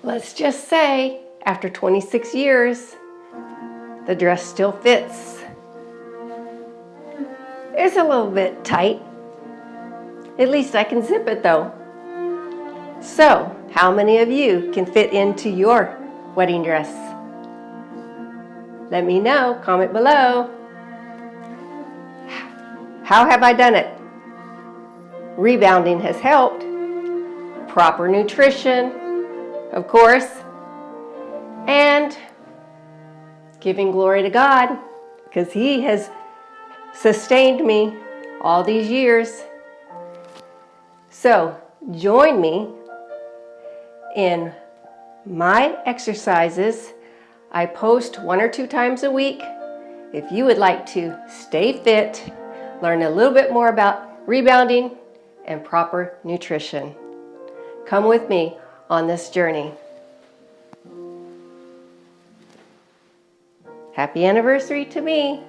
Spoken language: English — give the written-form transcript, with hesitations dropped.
let's just say after 26 years, the dress still fits. It's a little bit tight. At least I can zip it though. So, how many of you can fit into your wedding dress? Let me know, comment below. How have I done it? Rebounding has helped. Proper nutrition, of course, and giving glory to God because He has sustained me all these years. So join me in my exercises. I post 1 or 2 times a week. If you would like to stay fit, learn a little bit more about rebounding and proper nutrition, come with me on this journey. Happy anniversary to me.